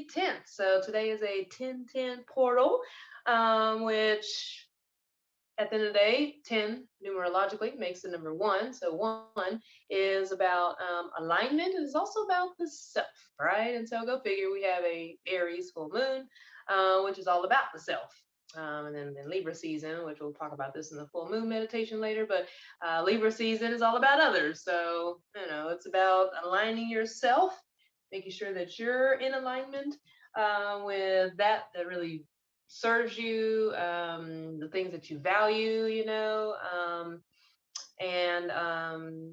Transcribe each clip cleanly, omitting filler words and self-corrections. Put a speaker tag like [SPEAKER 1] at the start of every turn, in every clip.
[SPEAKER 1] the 10th. So today is a 10-10 portal, which at the end of the day, 10 numerologically makes the number one. So one is about alignment. It is also about the self, right? And so go figure, we have a Aries full moon, which is all about the self. And then Libra season, which we'll talk about this in the full moon meditation later, but Libra season is all about others. So, it's about aligning yourself, making sure that you're in alignment with that really serves you, the things that you value,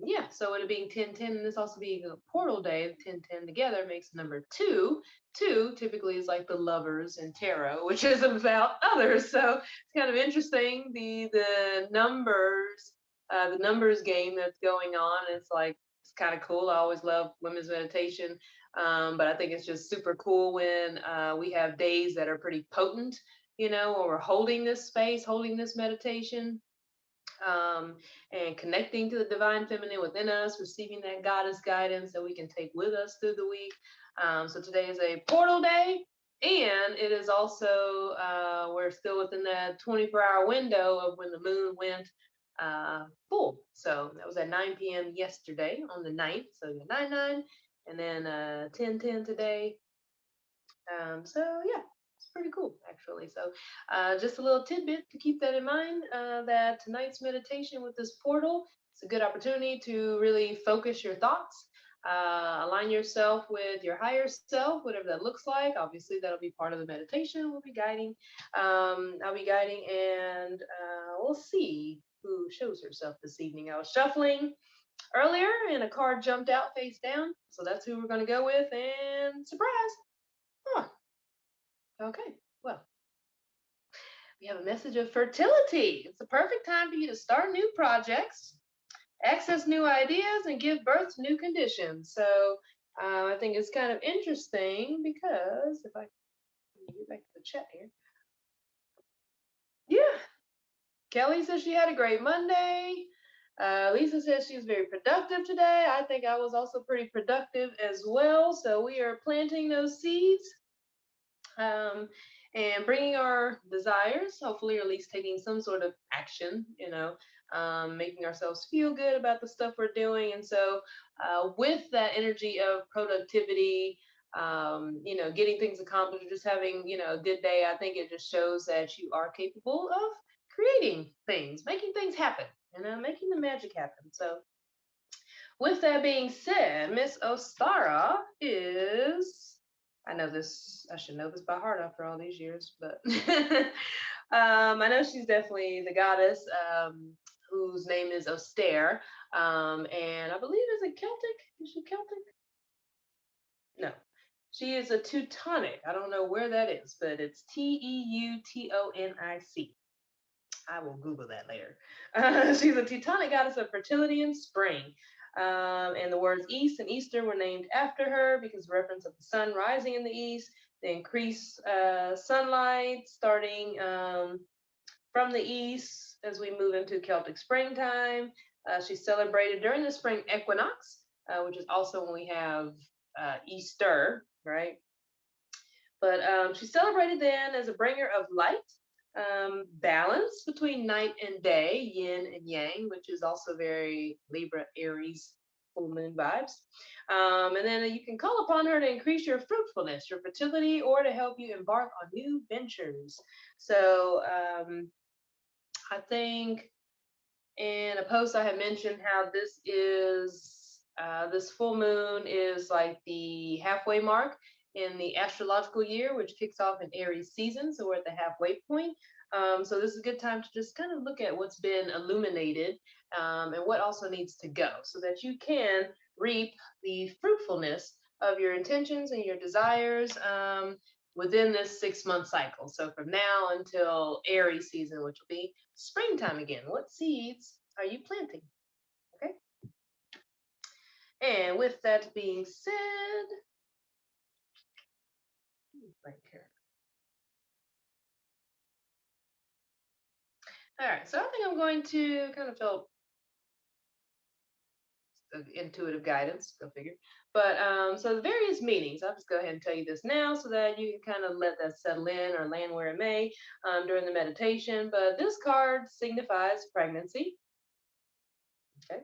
[SPEAKER 1] yeah, so it being 10-10, and this also being a portal day, 10-10 together makes number two. Two typically is like the lovers in tarot, which is about others. So it's kind of interesting, the numbers game that's going on. It's like, it's kind of cool. I always love women's meditation. But I think it's just super cool when we have days that are pretty potent, when we're holding this space, holding this meditation, and connecting to the divine feminine within us, receiving that goddess guidance that we can take with us through the week. So today is a portal day, and it is also, we're still within that 24-hour window of when the moon went full. So that was at 9 p.m. yesterday on the 9th. So 9-9, and then 10-10 today. So yeah, it's pretty cool actually. So just a little tidbit to keep that in mind, that tonight's meditation with this portal, it's a good opportunity to really focus your thoughts, align yourself with your higher self, whatever that looks like. Obviously that'll be part of the meditation. We'll be guiding, I'll be guiding, and we'll see who shows herself this evening. I was shuffling earlier and a card jumped out face down, so that's who we're going to go with, and surprise. Huh. Okay, well, we have a message of fertility. It's the perfect time for you to start new projects, access new ideas, and give birth to new conditions. So I think it's kind of interesting because if I get back to the chat here. Yeah, Kelly says she had a great Monday. Lisa says she was very productive today. I think I was also pretty productive as well. So we are planting those seeds. And bringing our desires, hopefully, or at least taking some sort of action, making ourselves feel good about the stuff we're doing. And so with that energy of productivity, getting things accomplished, just having, a good day, I think it just shows that you are capable of creating things, making things happen, making the magic happen. So with that being said, Miss Ostara is, I know this, I should know this by heart after all these years, but I know she's definitely the goddess, whose name is Ostara, and I believe is it Celtic? Is she Celtic? No, she is a Teutonic. I don't know where that is, but it's Teutonic. I will Google that later. She's a Teutonic goddess of fertility and spring. And the words East and Easter were named after her because of reference of the sun rising in the east, the increased sunlight starting from the east as we move into Celtic springtime. She's celebrated during the spring equinox, which is also when we have Easter, right? But she's celebrated then as a bringer of light, balance between night and day, yin and yang, which is also very Libra, Aries, full moon vibes. And then you can call upon her to increase your fruitfulness, your fertility, or to help you embark on new ventures. So I think in a post I had mentioned how this is, this full moon is like the halfway mark in the astrological year, which kicks off in Aries season. So we're at the halfway point. So this is a good time to just kind of look at what's been illuminated, and what also needs to go so that you can reap the fruitfulness of your intentions and your desires within this 6-month cycle. So from now until Aries season, which will be springtime again, what seeds are you planting? Okay. And with that being said, right here. All right, so I think I'm going to kind of felt intuitive guidance, go figure. But so the various meanings, I'll just go ahead and tell you this now so that you can kind of let that settle in or land where it may during the meditation. But this card signifies pregnancy. Okay.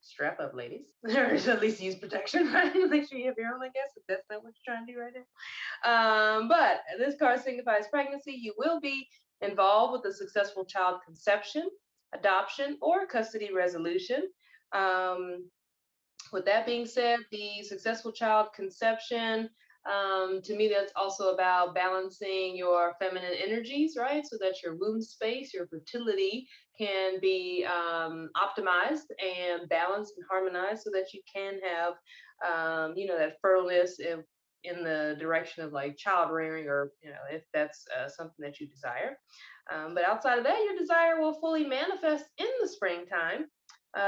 [SPEAKER 1] Strap up, ladies, or at least use protection, right? Make sure you have your own, I guess, if that's not what you're trying to do right now. But this card signifies pregnancy. You will be involved with a successful child conception, adoption, or custody resolution. With that being said, the successful child conception, to me, that's also about balancing your feminine energies, right? So that your womb space, your fertility can be optimized and balanced and harmonized so that you can have, that fertileness in the direction of like child rearing, or, if that's something that you desire. But outside of that, your desire will fully manifest in the springtime.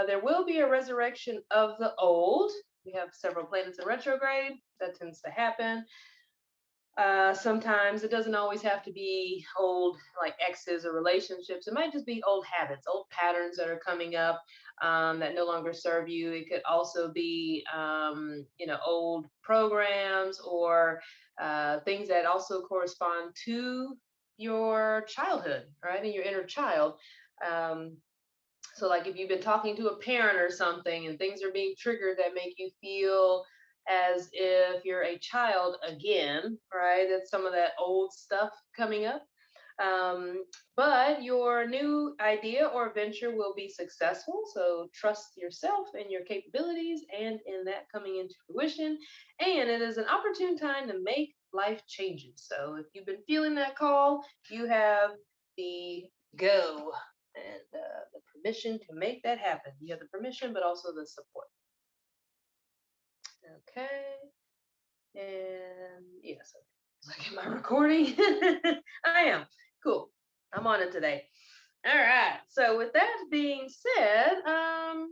[SPEAKER 1] There will be a resurrection of the old. We have several planets in retrograde. That tends to happen. Sometimes it doesn't always have to be old, like exes or relationships. It might just be old habits, old patterns that are coming up that no longer serve you. It could also be, old programs or things that also correspond to your childhood, right? And your inner child. So like if you've been talking to a parent or something and things are being triggered that make you feel as if you're a child again, right? That's some of that old stuff coming up. But your new idea or venture will be successful. So trust yourself and your capabilities and in that coming into fruition. And it is an opportune time to make life changes. So if you've been feeling that call, you have the go and the permission to make that happen. You have the permission, but also the support. Okay. And yes, okay. Am I recording? I am. Cool. I'm on it today. All right. So with that being said, go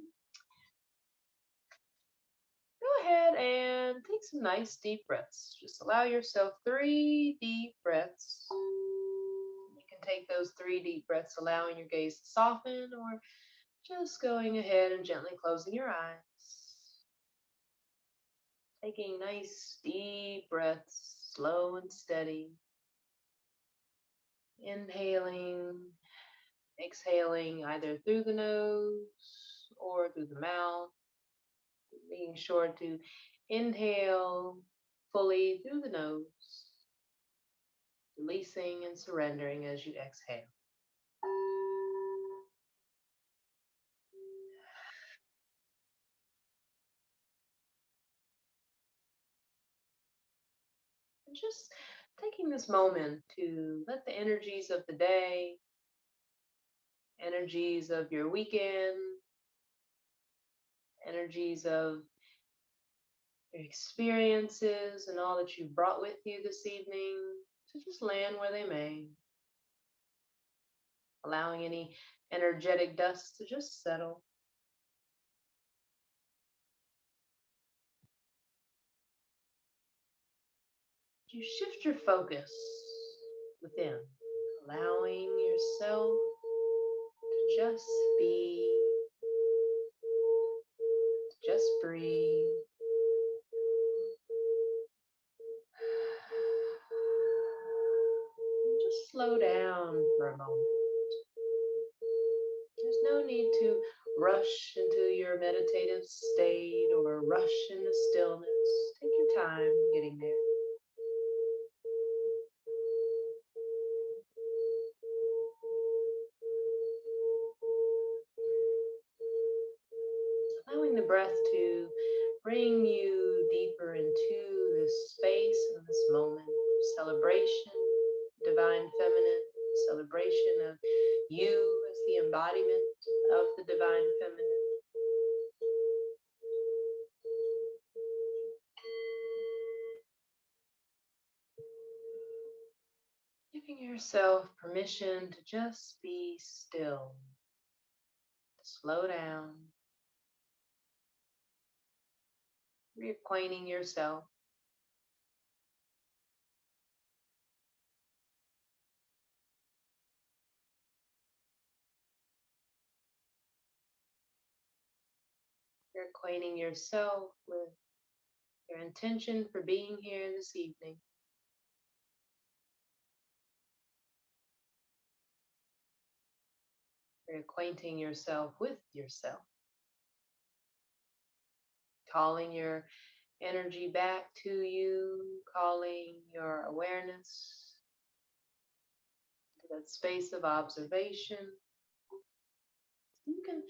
[SPEAKER 1] ahead and take some nice deep breaths. Just allow yourself 3 deep breaths. You can take those 3 deep breaths, allowing your gaze to soften, or just going ahead and gently closing your eyes. Taking nice deep breaths, slow and steady. Inhaling, exhaling either through the nose or through the mouth. Being sure to inhale fully through the nose, releasing and surrendering as you exhale. And just taking this moment to let the energies of the day, energies of your weekend, energies of your experiences and all that you brought with you this evening to just land where they may, allowing any energetic dust to just settle. You shift your focus within, allowing yourself to just be, to just breathe. Just slow down for a moment. There's no need to rush into your meditative state or rush into stillness. Take your time getting there. Allowing the breath to bring you deeper into this space and this moment of celebration, divine feminine, celebration of you as the embodiment of the divine feminine. Giving yourself permission to just be still, to slow down, reacquainting yourself. You're acquainting yourself with your intention for being here this evening. You're acquainting yourself with yourself, calling your energy back to you, calling your awareness to that space of observation. You can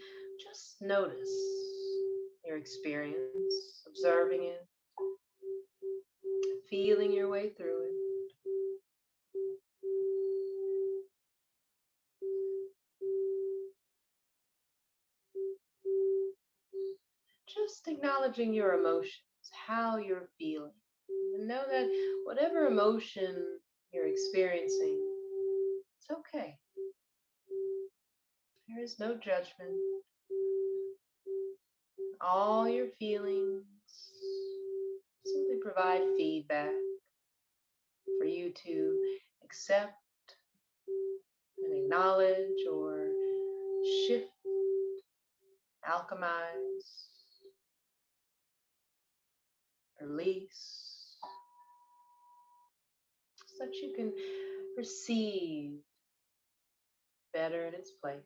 [SPEAKER 1] just notice your experience, observing it, feeling your way through it. Just acknowledging your emotions, how you're feeling. And know that whatever emotion you're experiencing, it's okay. There is no judgment. All your feelings simply provide feedback for you to accept and acknowledge or shift, alchemize, release, so that you can receive better in its place.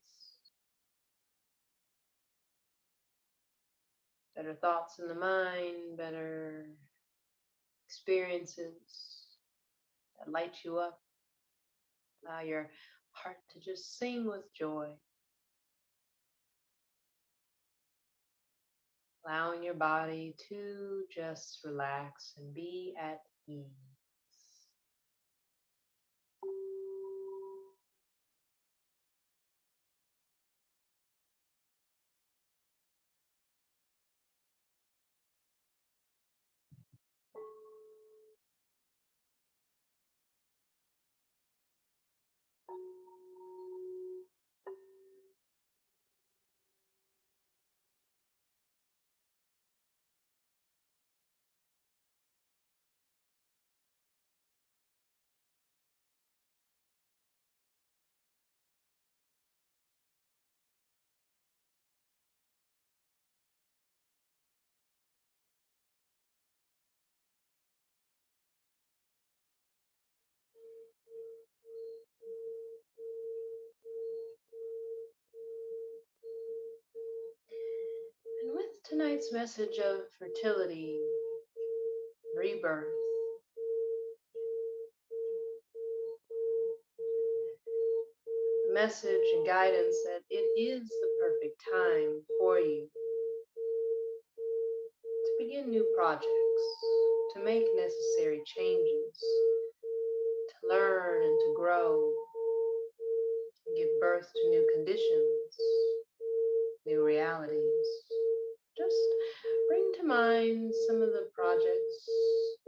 [SPEAKER 1] Better thoughts in the mind, better experiences that light you up. Allow your heart to just sing with joy. Allowing your body to just relax and be at ease. And with tonight's message of fertility, rebirth, message and guidance that it is the perfect time for you to begin new projects, to make necessary changes, to learn and to grow, and give birth to new conditions, new realities. Just bring to mind some of the projects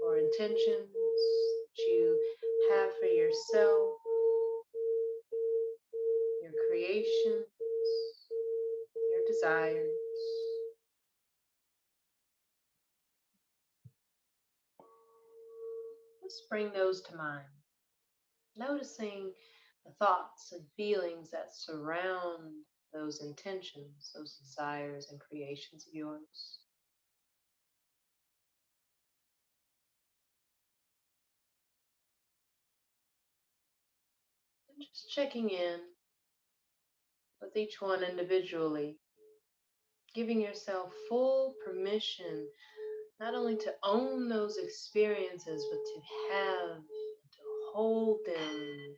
[SPEAKER 1] or intentions that you have for yourself, your creations, your desires. Just bring those to mind, noticing the thoughts and feelings that surround those intentions, those desires and creations of yours. And just checking in with each one individually, giving yourself full permission not only to own those experiences, but to have, to hold them.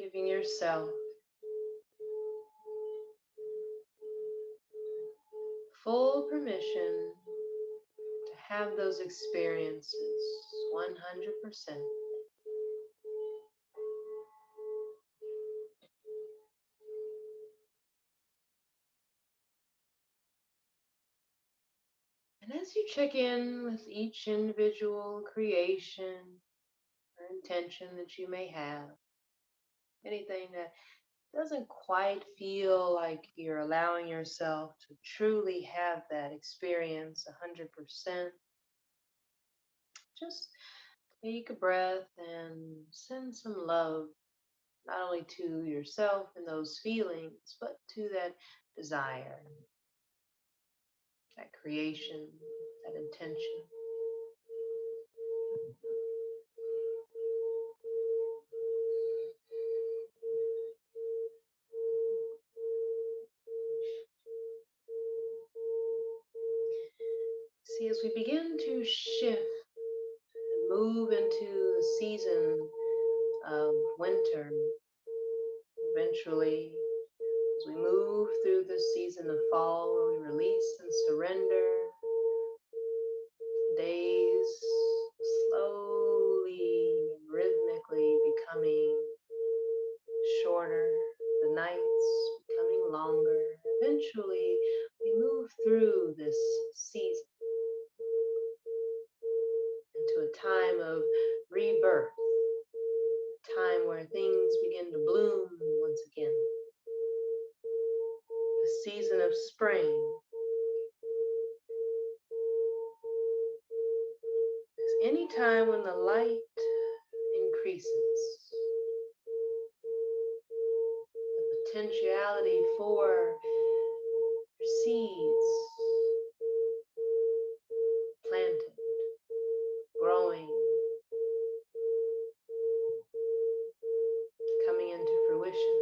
[SPEAKER 1] Giving yourself full permission to have those experiences 100%. And as you check in with each individual creation or intention that you may have, anything that doesn't quite feel like you're allowing yourself to truly have that experience 100%, just take a breath and send some love not only to yourself and those feelings, but to that desire, that creation, that intention. See, as we begin to shift and move into the season of winter, eventually, as we move through this season of fall, where we release and surrender, days slowly, rhythmically becoming shorter, the nights becoming longer. Eventually, we move through this season into a time of rebirth, a time where things begin to bloom once again, a season of spring. It's any time when the light increases, the potentiality for seeds planted, growing, coming into fruition.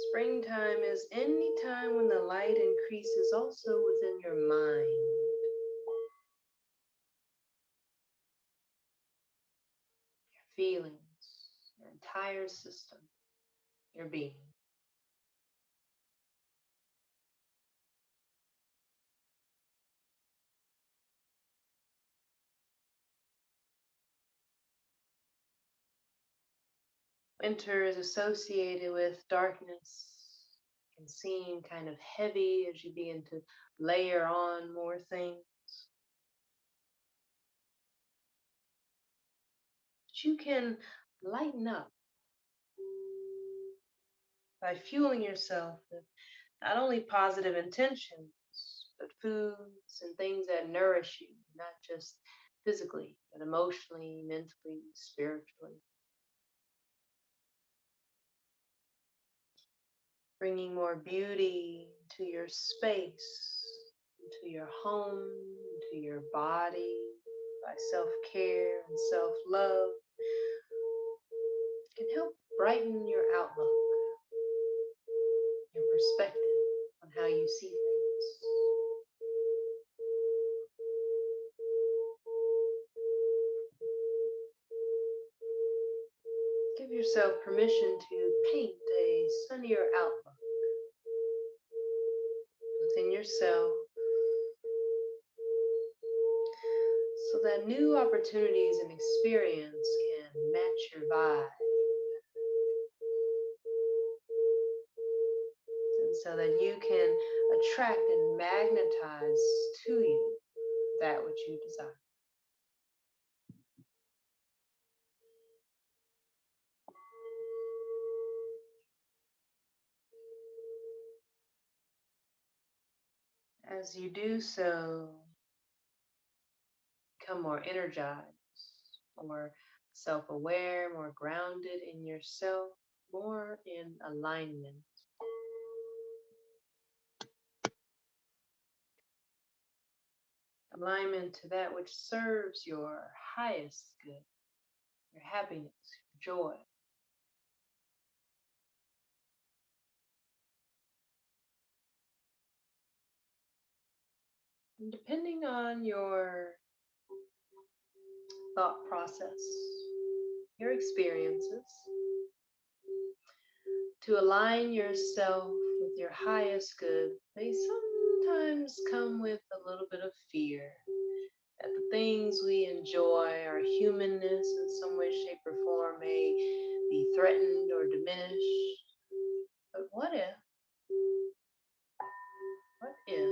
[SPEAKER 1] Springtime is any time when the light increases also within your mind. Your feelings, your entire system, your being. Winter is associated with darkness. It can seem kind of heavy as you begin to layer on more things. But you can lighten up by fueling yourself with not only positive intentions, but foods and things that nourish you, not just physically, but emotionally, mentally, spiritually. Bringing more beauty to your space, to your home, to your body, by self-care and self-love, can help brighten your outlook, your perspective on how you see things. Give yourself permission to paint a sunnier outlook within yourself so that new opportunities and experience can match your vibe. And so that you can attract and magnetize to you that which you desire. As you do so, become more energized, more self-aware, more grounded in yourself, more in alignment. Alignment to that which serves your highest good, your happiness, your joy. And depending on your thought process, your experiences, to align yourself with your highest good, they sometimes come with a little bit of fear that the things we enjoy, our humanness in some way, shape, or form may be threatened or diminished. But if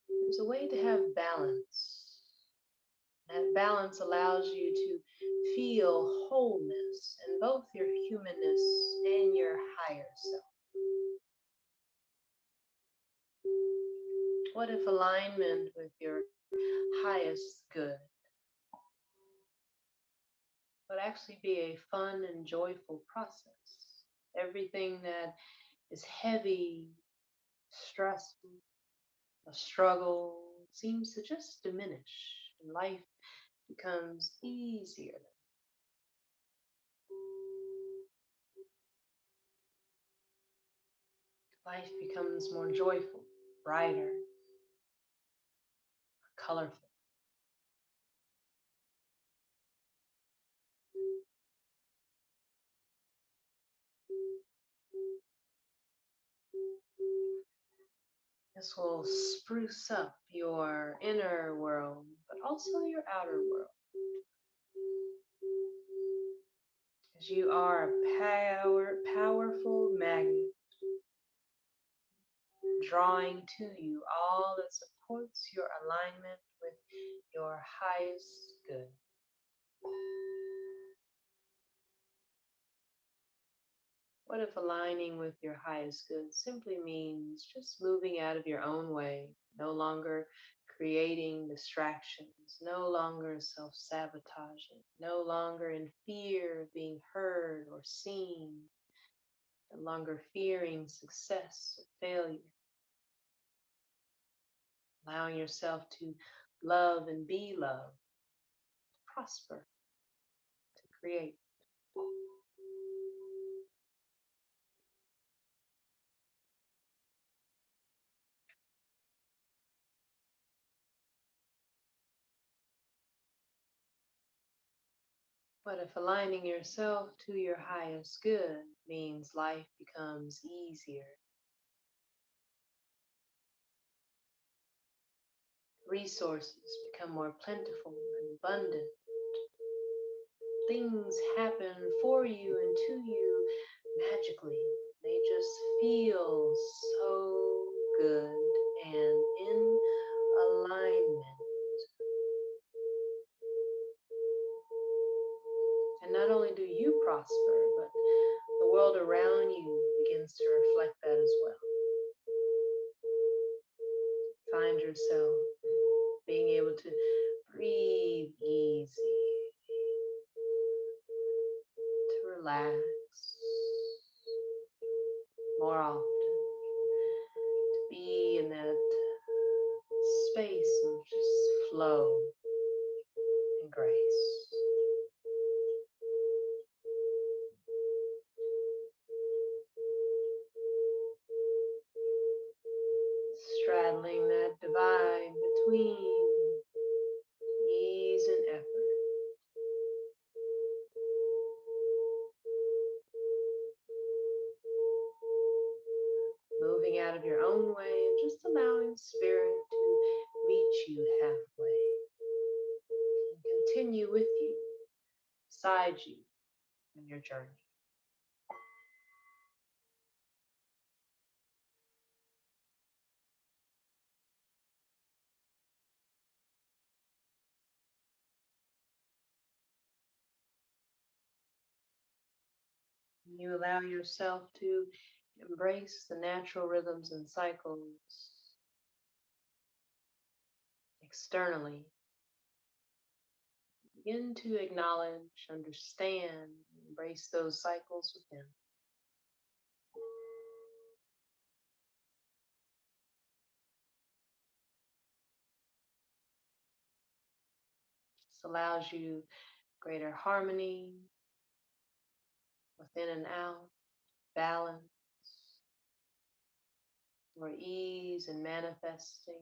[SPEAKER 1] there's a way to have balance? That balance allows you to feel wholeness in both your humanness and your higher self. What if alignment with your highest good, but actually be a fun and joyful process. Everything that is heavy, stressful, a struggle seems to just diminish, and life becomes easier. Life becomes more joyful, brighter, colorful. This will spruce up your inner world, but also your outer world. As you are a powerful magnet, drawing to you all that supports your alignment with your highest good. What if aligning with your highest good simply means just moving out of your own way, no longer creating distractions, no longer self sabotaging, no longer in fear of being heard or seen, no longer fearing success or failure, allowing yourself to love and be loved, to prosper, to create. But if aligning yourself to your highest good means life becomes easier, resources become more plentiful and abundant, things happen for you and to you magically. They just feel so good and in alignment. And not only do you prosper, but the world around you begins to reflect that as well. Find yourself being able to breathe easy, to relax more often, to be in that space of just flow and grace. Straddling that divide between ease and effort. Moving out of your own way and just allowing spirit to meet you halfway and continue with you, beside you on your journey. You allow yourself to embrace the natural rhythms and cycles externally. Begin to acknowledge, understand, embrace those cycles within. This allows you greater harmony within and out, balance, more ease in manifesting,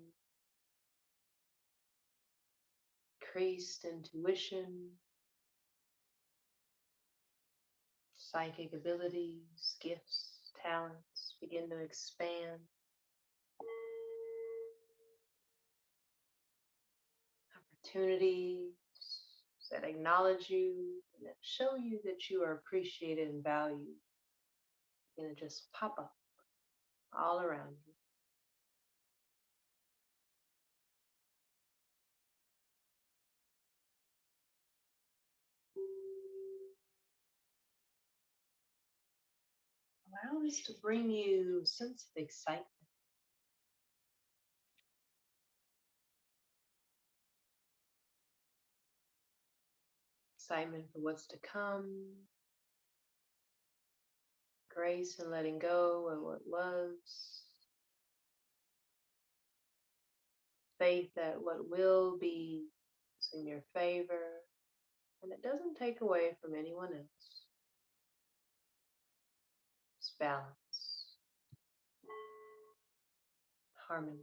[SPEAKER 1] increased intuition, psychic abilities, gifts, talents begin to expand. Opportunities that acknowledge you and that show you that you are appreciated and valued begin to just pop up all around you. Allow this to bring you a sense of excitement. excitement for what's to come, grace and letting go of what was, faith that what will be is in your favor, and it doesn't take away from anyone else. It's balance, harmony.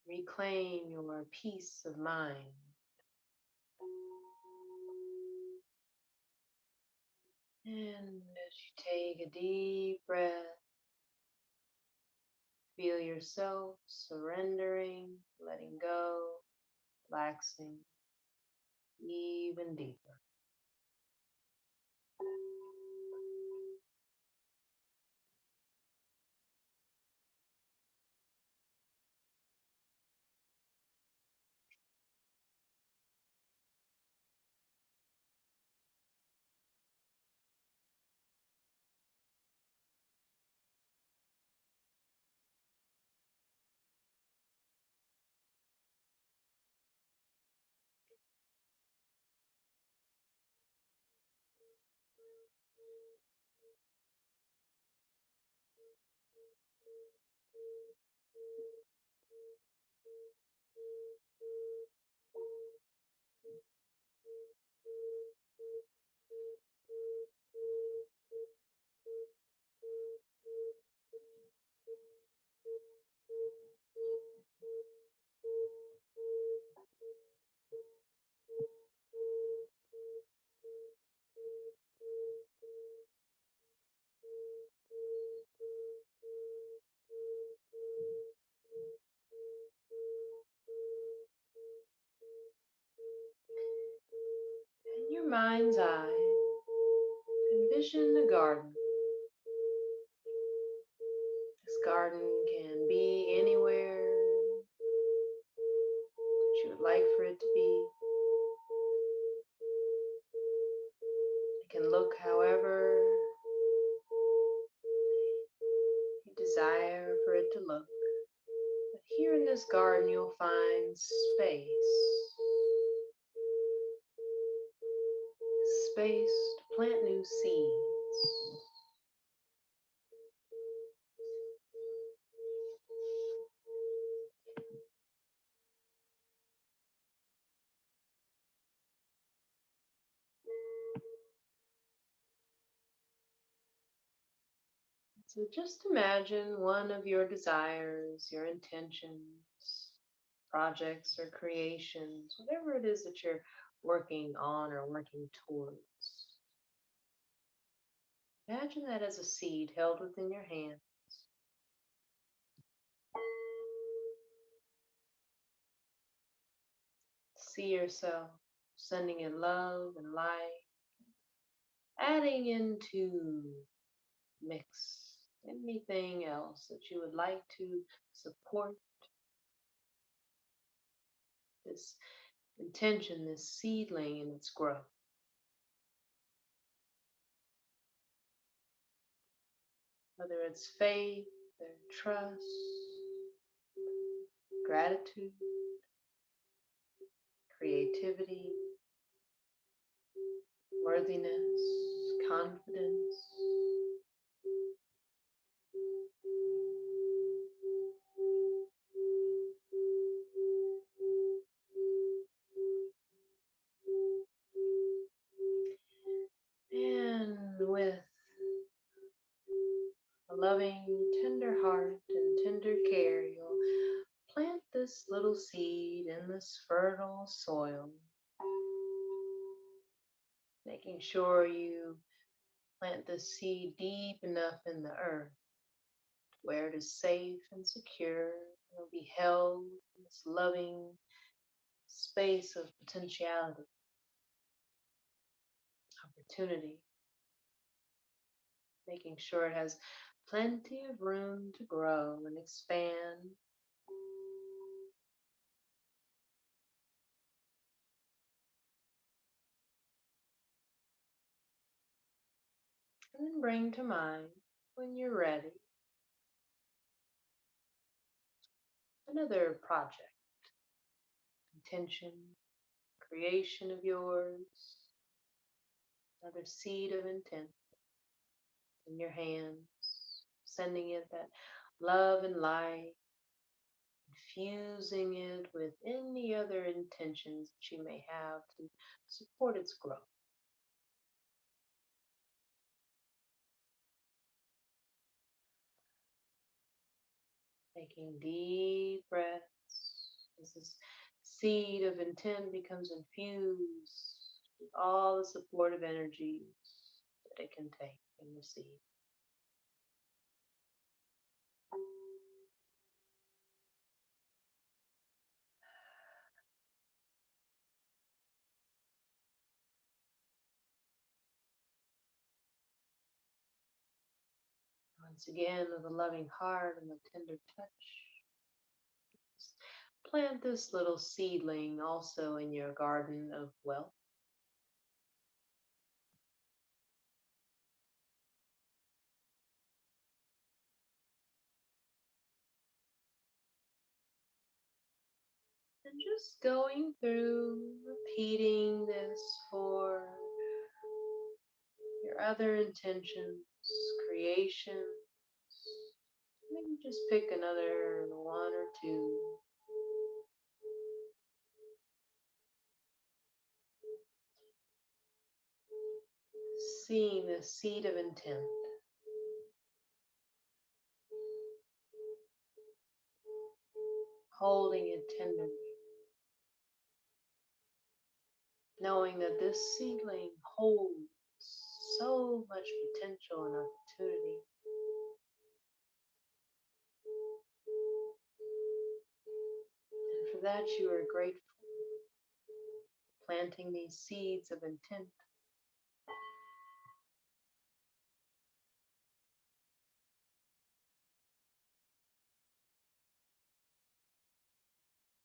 [SPEAKER 1] Reclaim your peace of mind. And as you take a deep breath, feel yourself surrendering, letting go, relaxing even deeper. In your mind's eye, envision a garden. This garden can be anywhere that you would like for it to be. It can look however you desire for it to look. But here in this garden, you'll find space. Space to plant new seeds. So just imagine one of your desires, your intentions, projects or creations, whatever it is that you're working on or working towards. Imagine that as a seed held within your hand. See yourself sending in love and light, adding into mix anything else that you would like to support this intention, this seedling in its growth. Whether it's faith or trust, gratitude, creativity, worthiness, confidence. And with a loving, tender heart and tender care, you'll plant this little seed in this fertile soil, making sure you plant this seed deep enough in the earth where it is safe and secure. It'll be held in this loving space of potentiality, opportunity, making sure it has plenty of room to grow and expand. And then bring to mind, when you're ready, another project, intention, creation of yours, another seed of intent in your hands, sending it that love and light, infusing it with any other intentions that you may have to support its growth. Taking deep breaths as this seed of intent becomes infused with all the supportive energies that it can take and receive. Once again, with a loving heart and a tender touch, plant this little seedling also in your garden of wealth. And just going through, repeating this for your other intentions, creation. Maybe just pick another one or two. Seeing the seed of intent. Holding it tenderly. Knowing that this seedling holds so much potential and opportunity. And for that you are grateful. Planting these seeds of intent.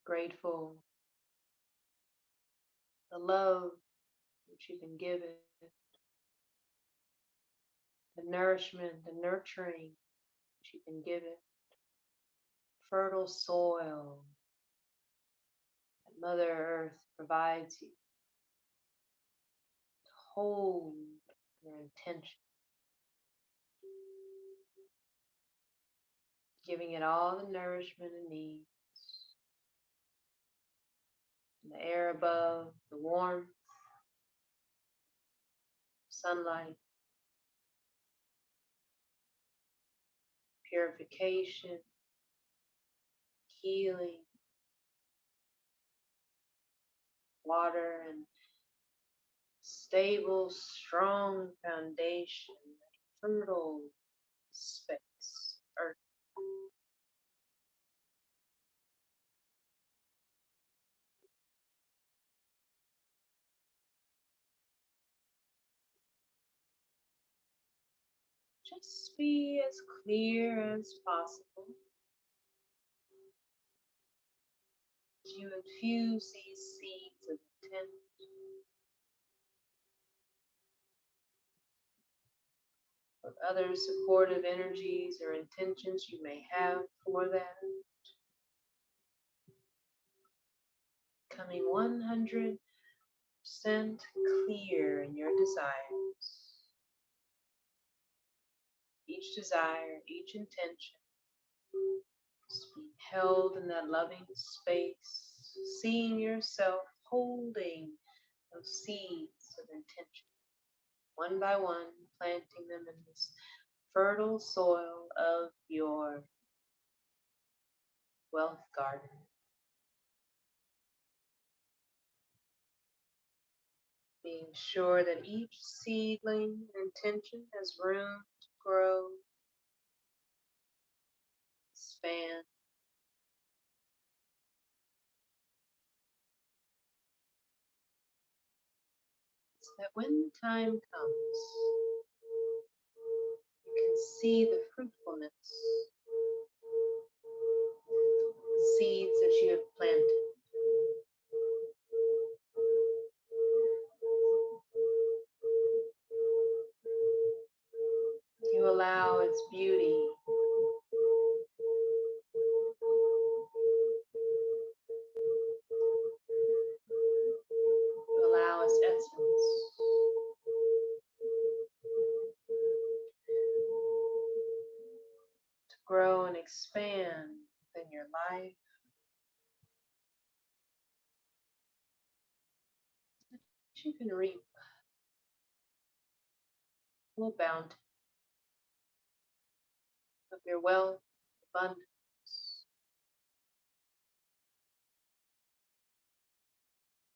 [SPEAKER 1] Grateful. The love that you can give it. The nourishment, the nurturing that you can give it. Fertile soil that Mother Earth provides you to hold your intention. Giving it all the nourishment it needs. The air above, the warmth, sunlight, purification, healing, water, and stable, strong foundation, fertile space, earth. Just be as clear as possible. You infuse these seeds of intent with other supportive energies or intentions you may have for that. Becoming 100% clear in your desires. Each desire, each intention is being held in that loving space, seeing yourself holding those seeds of intention, one by one, planting them in this fertile soil of your wealth garden. Being sure that each seedling intention has room to grow, expand, so that when the time comes, you can see the fruitfulness of the seeds that you have planted. You allow its beauty you can reap full bounty of your wealth, abundance.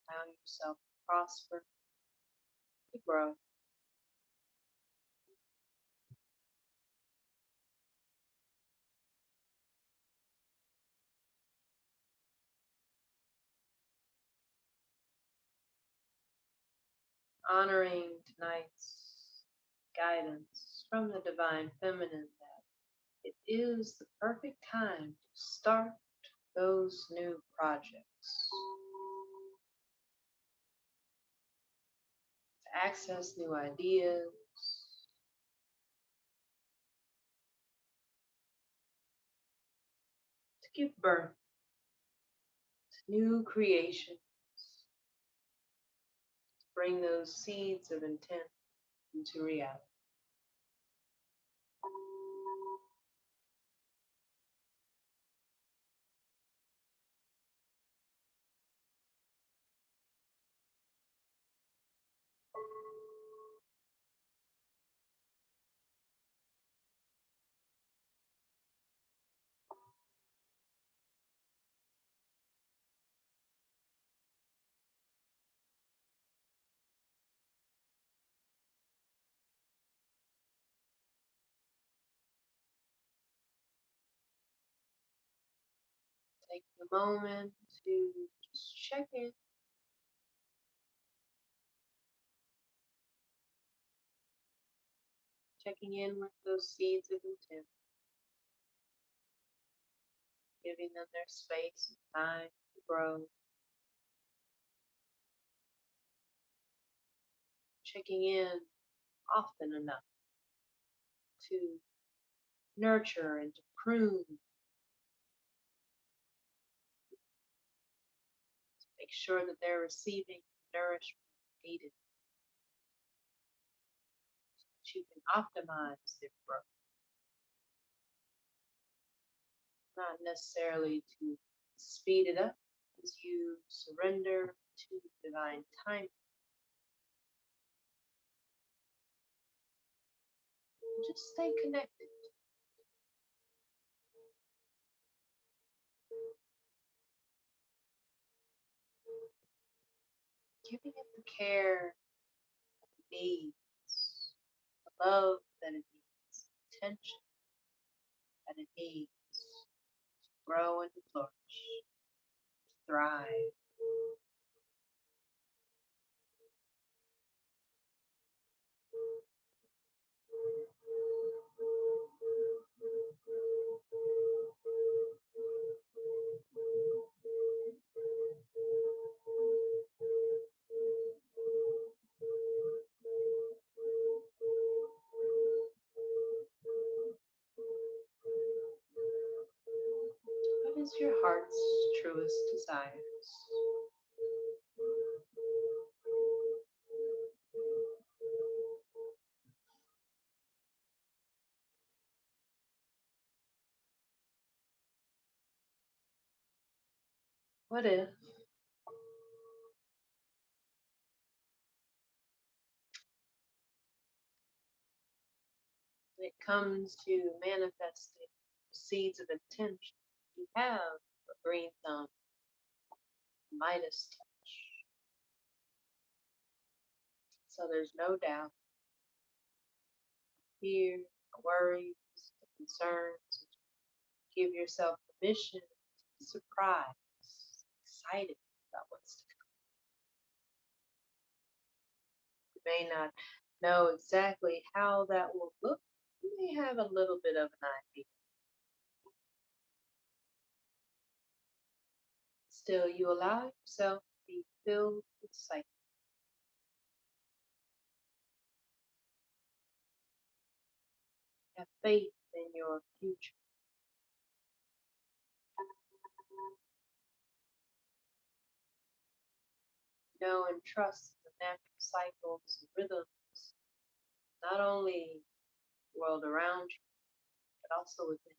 [SPEAKER 1] Allow yourself to prosper, to grow. Honoring tonight's guidance from the Divine Feminine that it is the perfect time to start those new projects, to access new ideas, to give birth to new creations, bring those seeds of intent into reality. Taking a moment to just check in, checking in with those seeds of intent, giving them their space and time to grow, checking in often enough to nurture and to prune, make sure that they're receiving nourishment needed, that you can optimize their growth, not necessarily to speed it up as you surrender to divine timing. Just stay connected, giving it the care it needs, the love that it needs, attention that it needs to grow and to flourish, to thrive. What is your heart's truest desires? What if when it comes to manifesting seeds of intention, you have a green thumb, Midas touch? So there's no doubt, fear, worries, concerns. Give yourself permission to be surprised, excited about what's to come. You may not know exactly how that will look. You may have a little bit of an idea. Still, you allow yourself to be filled with excitement. Have faith in your future. Know and trust the natural cycles and rhythms, not only the world around you, but also within.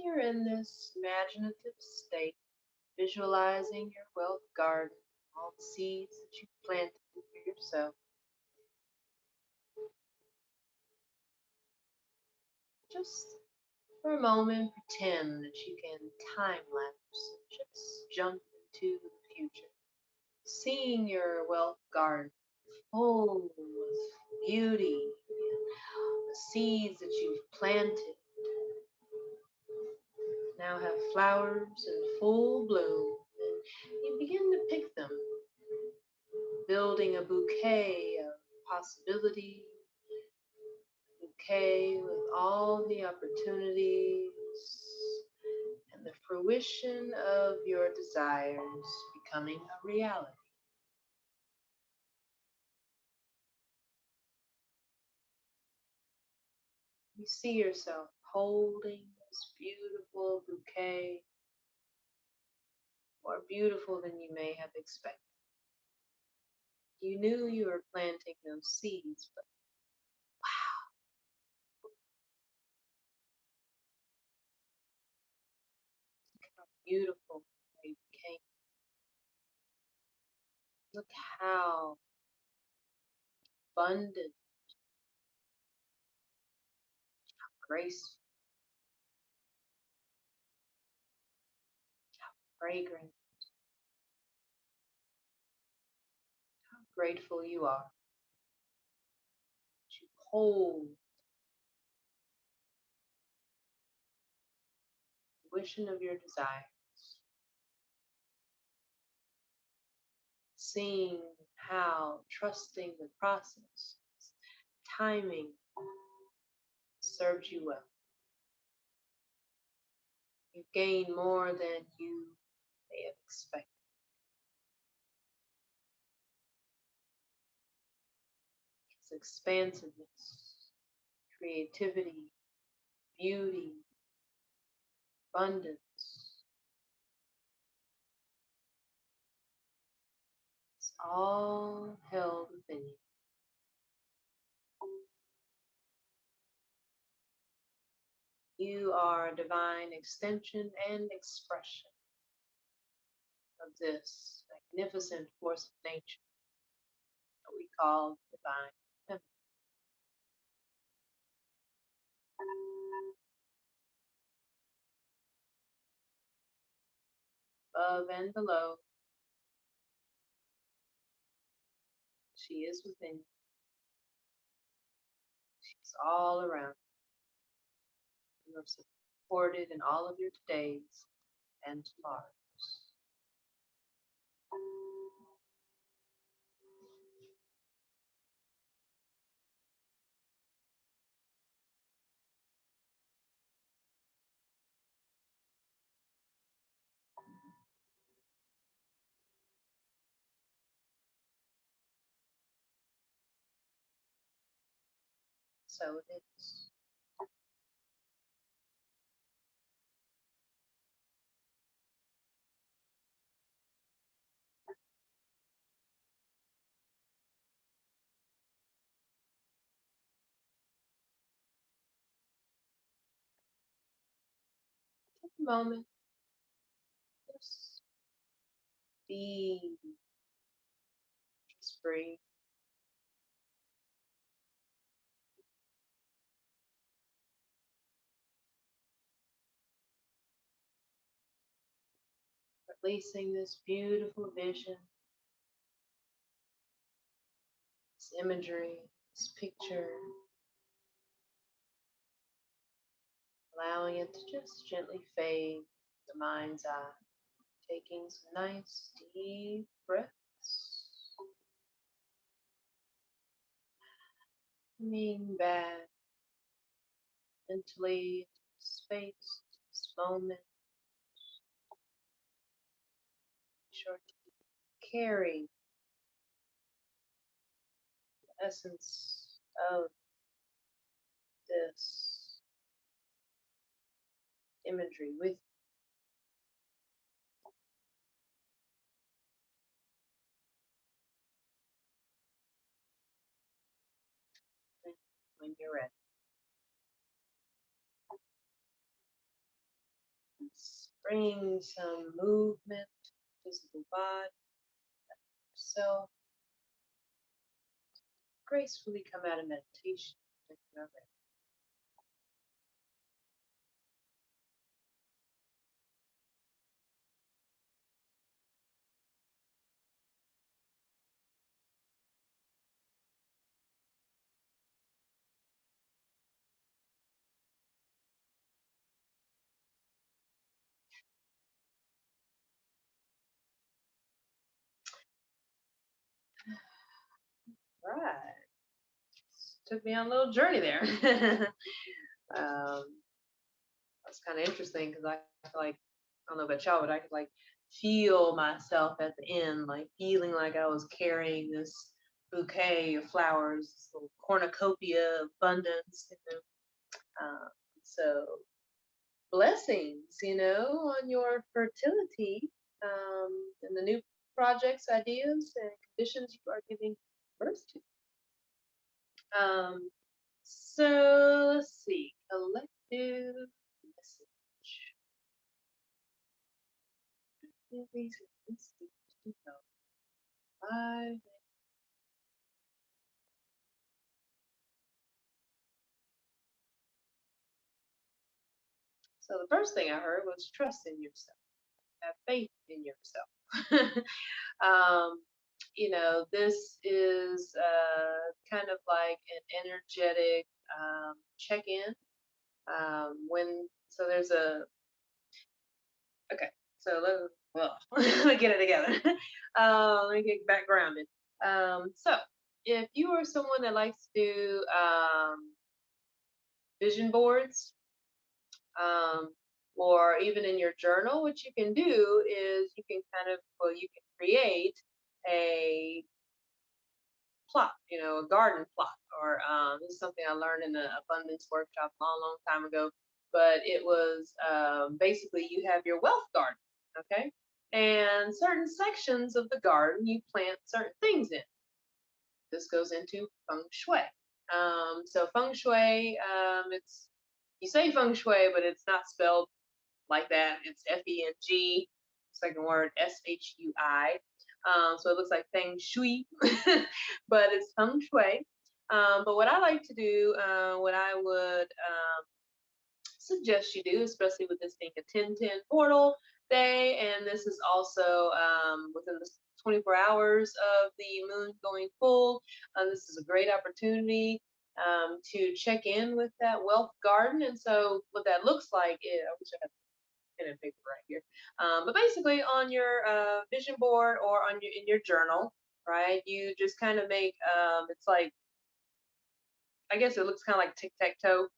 [SPEAKER 1] you're in this imaginative state, visualizing your wealth garden, all the seeds that you planted for yourself. Just for a moment, pretend that you can time lapse, just jump into the future, seeing your wealth garden full of beauty, the seeds that you've planted now have flowers in full bloom, and you begin to pick them, building a bouquet of possibility, bouquet with all the opportunities and the fruition of your desires becoming a reality. You see yourself holding this beautiful bouquet, more beautiful than you may have expected. You knew you were planting those seeds, but how beautiful they became. Look how abundant, graceful, fragrant, how grateful you are to hold the wishing of your desires, seeing how trusting the process, timing served you well. You gained more than you may have expected. It's expansiveness, creativity, beauty, abundance. It's all held within you. You are a divine extension and expression of this magnificent force of nature that we call divine feminine. Above and below, she is within you. She's all around. You are supported in all of your todays and tomorrows. So it is. Take a moment, just be, just breathe. Releasing this beautiful vision, this imagery, this picture, allowing it to just gently fade to the mind's eye. Taking some nice deep breaths, coming back mentally to space, to this moment. Sure to carry the essence of this imagery with you when you're ready. Bring some movement to the physical body. So gracefully come out of meditation. Right. Took me on a little journey there. That's kind of interesting because I feel like, I don't know about y'all, but I could like feel myself at the end, like feeling like I was carrying this bouquet of flowers, this little cornucopia of abundance. So blessings, on your fertility, and the new projects, ideas, and conditions you are giving birth to. Um, so let's see, collective message. Five. So the first thing I heard was trust in yourself, have faith in yourself. um, this is kind of like an energetic check-in. When so there's a okay. So let me get it together. Let me get back grounded. So if you are someone that likes to do vision boards, um, or even in your journal, what you can do is you can you can create a plot, a garden plot, or this is something I learned in the abundance workshop a long, long time ago. But it was basically you have your wealth garden, okay, and certain sections of the garden you plant certain things in. This goes into feng shui. So feng shui, it's you say feng shui, but it's not spelled like that. It's Feng, second word Shui. So it looks like feng shui, but it's feng shui. But what I like to do, what I would suggest you do, especially with this being a 10/10 portal day, and this is also within the 24 hours of the moon going full. This is a great opportunity to check in with that wealth garden. And so, what that looks like is, I wish I had pen and paper right here. But basically, on your vision board or on your in your journal, right? You just kind of make it's like I guess it looks kind of like tic tac toe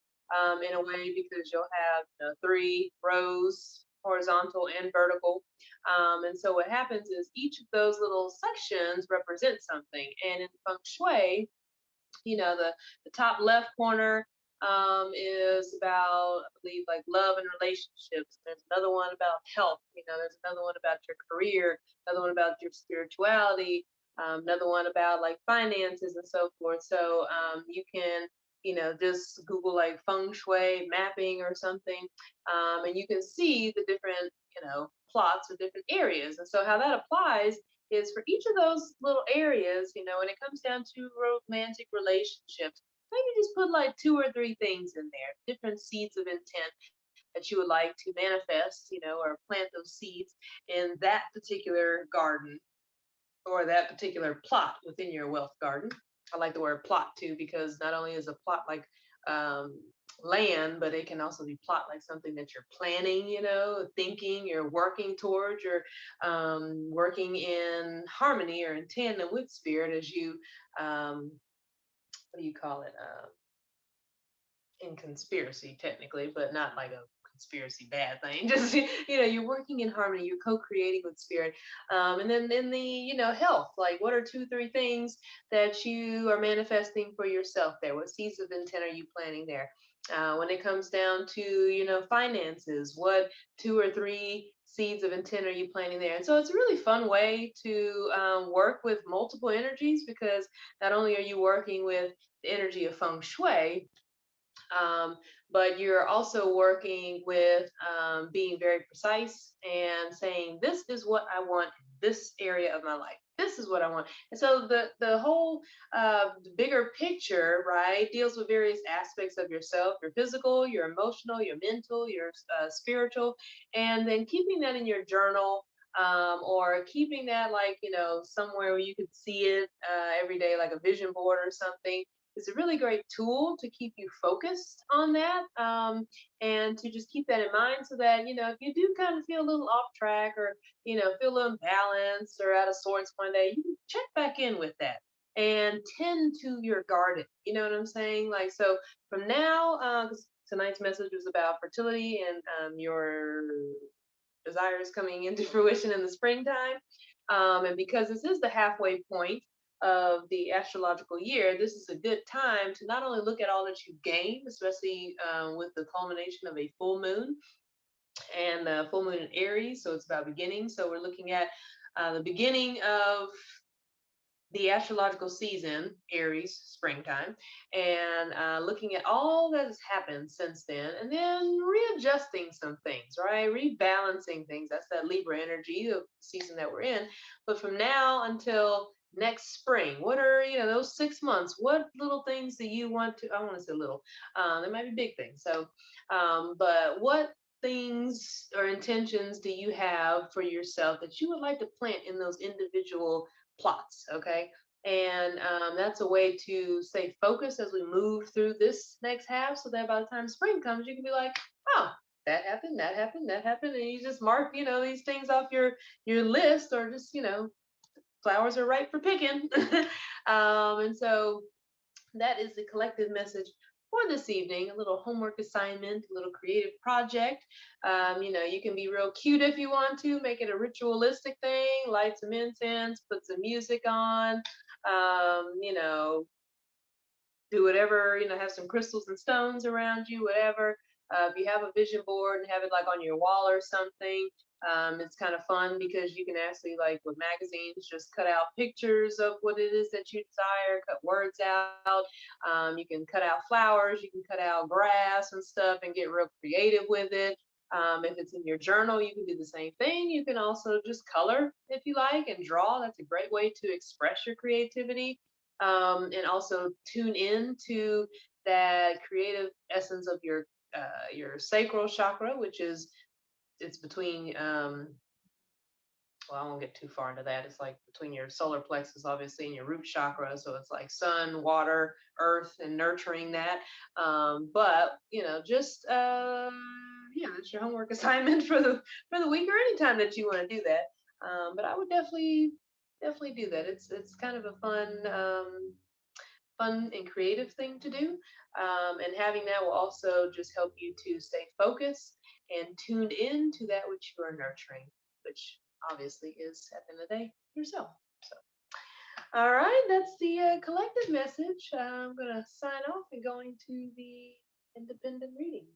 [SPEAKER 1] in a way because you'll have 3 rows, horizontal and vertical. And so what happens is each of those little sections represent something. And in feng shui, the top left corner is about, I believe, like love and relationships. There's another one about health. There's another one about your career, another one about your spirituality, another one about like finances and so forth. So you can, just Google like feng shui mapping or something, and you can see the different, plots with different areas. And so how that applies is for each of those little areas, when it comes down to romantic relationships, maybe just put like 2 or 3 things in there, different seeds of intent that you would like to manifest, or plant those seeds in that particular garden or that particular plot within your wealth garden. I like the word plot too, because not only is a plot like um, land, but it can also be plot like something that you're planning, thinking, you're working towards, you're working in harmony or in tandem with spirit as you, what do you call it? In conspiracy technically, but not like a conspiracy bad thing. Just you're working in harmony, you're co-creating with spirit. And then in the health, like what are 2, 3 things that you are manifesting for yourself there? What seeds of intent are you planting there? When it comes down to finances, what 2 or 3 seeds of intent are you planting there? And so it's a really fun way to work with multiple energies, because not only are you working with the energy of feng shui, um, but you're also working with being very precise and saying, this is what I want in this area of my life. This is what I want. And so the whole bigger picture, right, deals with various aspects of yourself, your physical, your emotional, your mental, your spiritual, and then keeping that in your journal, or keeping that, like, somewhere where you could see it every day, like a vision board or something. It's a really great tool to keep you focused on that, and to just keep that in mind, so that, if you do kind of feel a little off track, or, feel a little imbalanced or out of sorts one day, you can check back in with that and tend to your garden. You know what I'm saying? Like, so from now, 'cause tonight's message was about fertility and your desires coming into fruition in the springtime. And because this is the halfway point of the astrological year, this is a good time to not only look at all that you've gained, especially with the culmination of a full moon, and full moon in Aries. So it's about beginning. So we're looking at the beginning of the astrological season, Aries, springtime, and looking at all that has happened since then, and then readjusting some things, right? Rebalancing things. That's that Libra energy of the season that we're in. But from now until next spring, what are, those 6 months? What little things do you want to? I want to say little. There might be big things. So, but what things or intentions do you have for yourself that you would like to plant in those individual plots? Okay. And that's a way to stay focused as we move through this next half, so that by the time spring comes, you can be like, oh, that happened, that happened, that happened. And you just mark, these things off your list, or just, flowers are ripe for picking. And so that is the collective message for this evening. A little homework assignment, a little creative project. You can be real cute if you want to, make it a ritualistic thing, light some incense, put some music on, do whatever, have some crystals and stones around you, whatever. If you have a vision board and have it like on your wall or something, it's kind of fun, because you can actually, like with magazines, just cut out pictures of what it is that you desire, cut words out. You can cut out flowers, you can cut out grass and stuff, and get real creative with it. If it's in your journal, you can do the same thing. You can also just color if you like, and draw. That's a great way to express your creativity, and also tune in to that creative essence of your sacral chakra, which is, it's between, well, I won't get too far into that. It's like between your solar plexus, obviously, and your root chakra. So it's like sun, water, earth, and nurturing that. But just yeah, that's your homework assignment for the week, or anytime that you want to do that. But I would definitely do that. It's kind of a fun and creative thing to do. And having that will also just help you to stay focused and tuned in to that which you are nurturing, which obviously is, at the end of the day, yourself. So, all right, that's the collective message. I'm going to sign off and go into the independent readings.